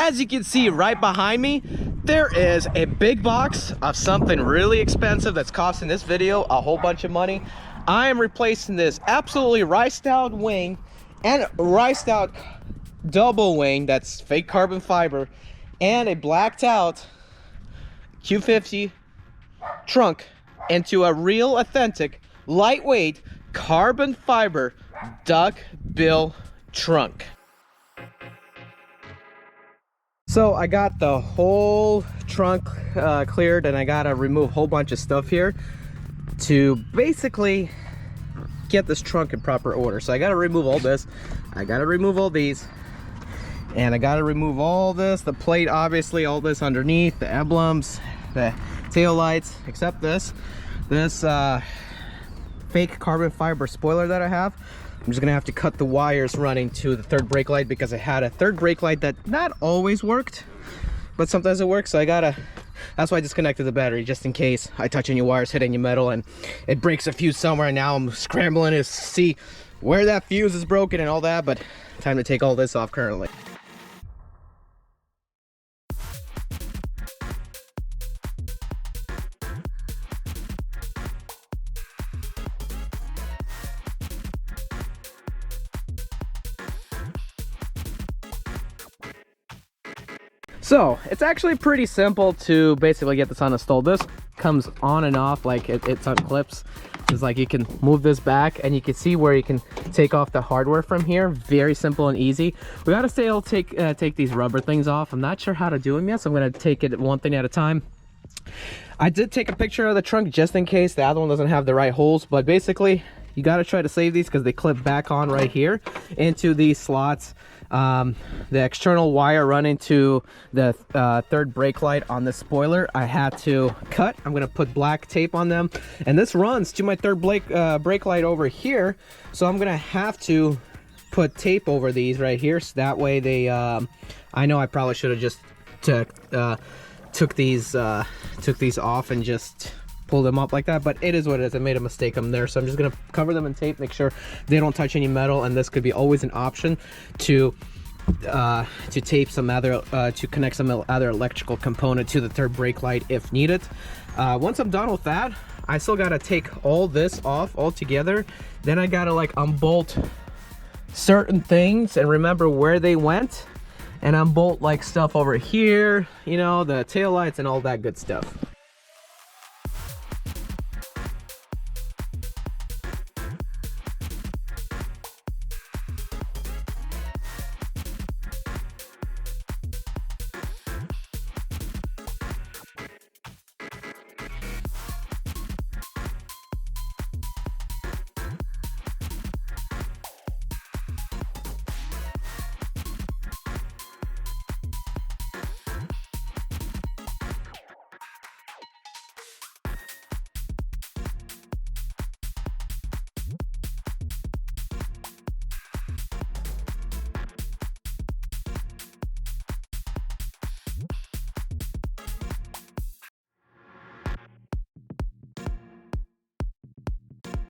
as you can see right behind me, there is a big box of something really expensive that's costing this video a whole bunch of money. I am replacing this absolutely riced out wing and riced out double wing that's fake carbon fiber and a blacked out Q50 trunk into a real authentic lightweight carbon fiber duckbill trunk. So I got the whole trunk cleared, and I gotta remove a whole bunch of stuff here to basically get this trunk in proper order. So I gotta remove all this, I gotta remove all these, and I gotta remove all this, the plate obviously, all this underneath, the emblems, the tail lights, except this fake carbon fiber spoiler that I have. I'm just gonna have to cut the wires running to the third brake light, because I had a third brake light that not always worked, but sometimes it works. So that's why I disconnected the battery, just in case I touch any wires, hit any metal, and it breaks a fuse somewhere. And now I'm scrambling to see where that fuse is broken and all that, but time to take all this off currently. So it's actually pretty simple to basically get this uninstalled. This comes on and off, like it's on clips. It's like you can move this back and you can see where you can take off the hardware from here. Very simple and easy. We gotta still take these rubber things off. I'm not sure how to do them yet, so I'm gonna take it one thing at a time. I did take a picture of the trunk just in case the other one doesn't have the right holes, but basically you got to try to save these because they clip back on right here into these slots. The external wire running to the third brake light on the spoiler I had to cut. I'm going to put black tape on them, and this runs to my third brake light over here, so I'm going to have to put tape over these right here, so that way they I know I probably should have just took these off and just pull them up like that, but it is what it is. I made a mistake on there, so I'm just gonna cover them in tape, make sure they don't touch any metal, and this could be always an option to tape some other to connect some other electrical component to the third brake light if needed. Once I'm done with that, I still gotta take all this off altogether. Then I gotta like unbolt certain things and remember where they went, and unbolt like stuff over here, you know, the tail lights and all that good stuff.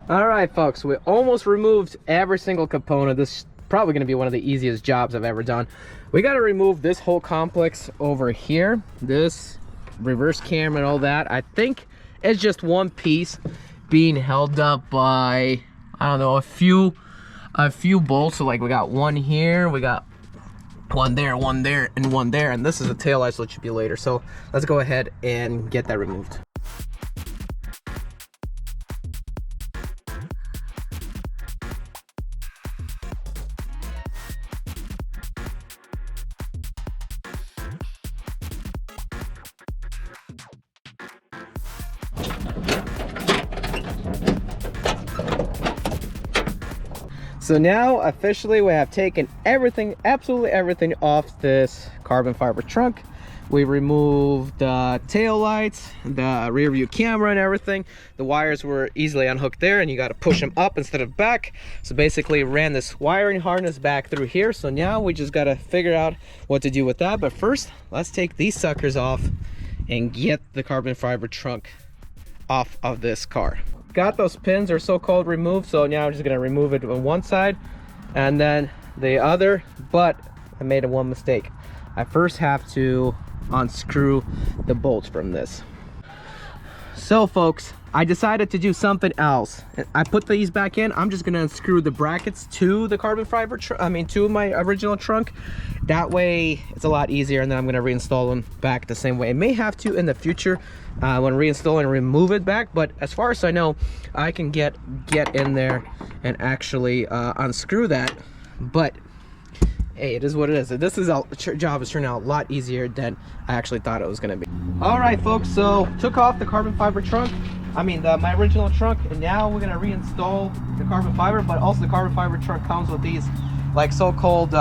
All right, folks, we almost removed every single component. This is probably going to be one of the easiest jobs I've ever done. We got to remove this whole complex over here, this reverse camera and all that. I think it's just one piece being held up by, I don't know, a few bolts. So like we got one here, we got one there, and one there, and this is a tail light, so it should be later. So let's go ahead and get that removed. So now officially we have taken everything, absolutely everything off this carbon fiber trunk. We removed the tail lights, the rear view camera and everything. The wires were easily unhooked there, and you got to push them up instead of back. So basically ran this wiring harness back through here. So now we just got to figure out what to do with that. But first, let's take these suckers off and get the carbon fiber trunk off of this car. Got those pins, or so-called, removed, so now I'm just going to remove it on one side and then the other, but I made one mistake. I first have to unscrew the bolts from this. So folks, I decided to do something else. I put these back in. I'm just gonna unscrew the brackets to the carbon fiber, to my original trunk. That way it's a lot easier, and then I'm gonna reinstall them back the same way. I may have to in the future when reinstall and remove it back, but as far as I know, I can get in there and actually unscrew that. But hey, it is what it is. This job is turning out a lot easier than I actually thought it was gonna be. All right, folks, so took off the carbon fiber trunk. My original trunk, and now we're gonna reinstall the carbon fiber. But also the carbon fiber trunk comes with these like so-called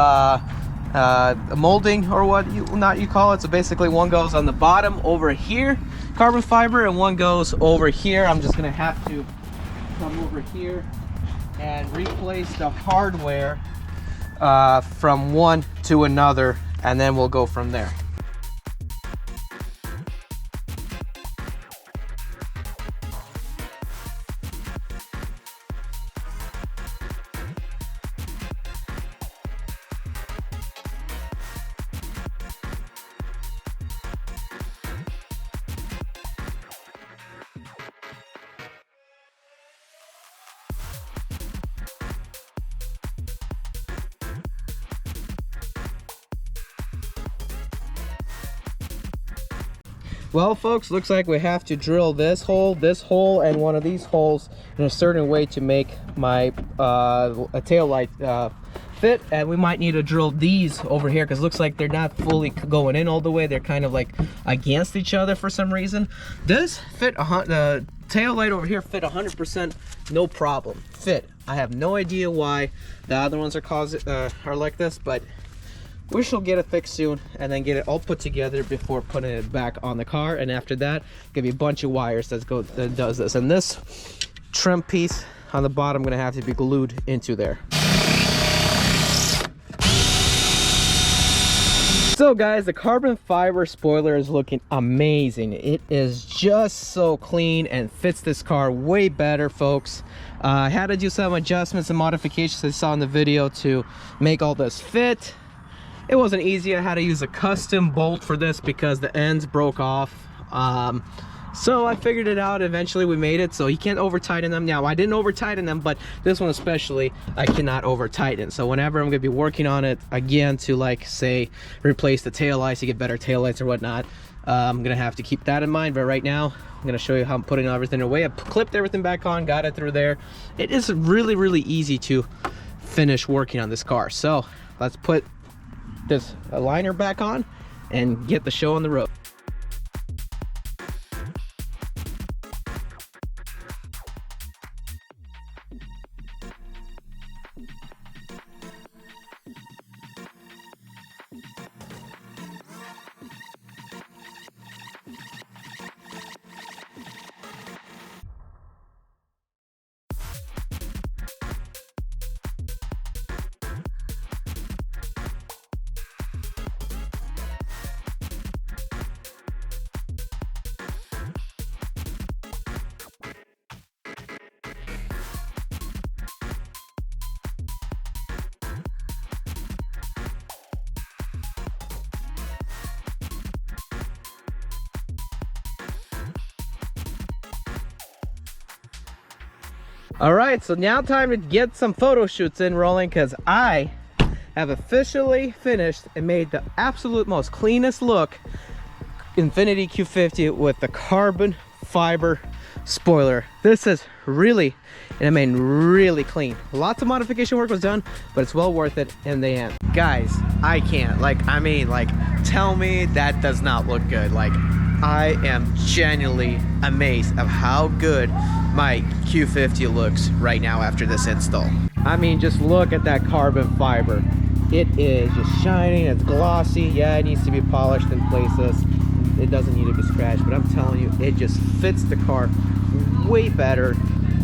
molding, or what you call it. So basically one goes on the bottom over here, carbon fiber, and one goes over here. I'm just gonna have to come over here and replace the hardware from one to another, and then we'll go from there. Well, folks, looks like we have to drill this hole, and one of these holes in a certain way to make my tail light fit. And we might need to drill these over here because it looks like they're not fully going in all the way. They're kind of like against each other for some reason. This fit, the tail light over here fit 100%, no problem. Fit. I have no idea why the other ones are like this, but we shall get it fixed soon and then get it all put together before putting it back on the car. And after that, give you a bunch of wires that does this. And this trim piece on the bottom gonna have to be glued into there. So guys, the carbon fiber spoiler is looking amazing. It is just so clean and fits this car way better, folks. I had to do some adjustments and modifications I saw in the video to make all this fit. It wasn't easy. I had to use a custom bolt for this because the ends broke off. So I figured it out. Eventually we made it so you can't over tighten them. Now I didn't over tighten them, but this one especially I cannot over tighten. So whenever I'm gonna be working on it again to, like, say, replace the tail lights to get better tail lights or whatnot, I'm gonna have to keep that in mind. But right now I'm gonna show you how I'm putting everything away. I clipped everything back on, got it through there. It is really, really easy to finish working on this car. So let's put this liner back on and get the show on the road. All right, so now time to get some photo shoots in rolling, because I have officially finished and made the absolute most cleanest look Infiniti Q50 with the carbon fiber spoiler. This is really, and I mean really clean. Lots of modification work was done, but it's well worth it in the end. Guys, I can't, tell me that does not look good. I am genuinely amazed of how good my Q50 looks right now after this install. I mean, just look at that carbon fiber. It is just shining, it's glossy. Yeah, it needs to be polished in places. It doesn't need to be scratched, but I'm telling you, it just fits the car way better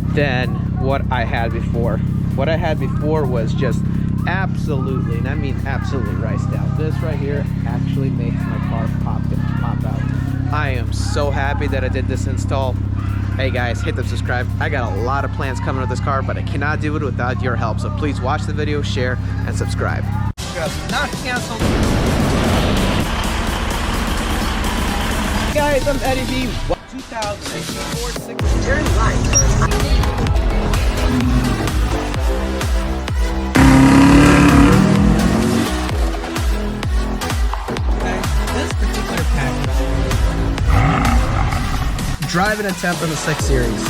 than what I had before. What I had before was just absolutely, and I mean absolutely riced out. This right here actually makes my car pop out. I am so happy that I did this install. Hey guys, hit the subscribe. I got a lot of plans coming with this car, but I cannot do it without your help. So please watch the video, share, and subscribe. Not cancel. say something, Eddie B? 2004 6. Turn right. This particular package. Driving attempt on the 6 Series.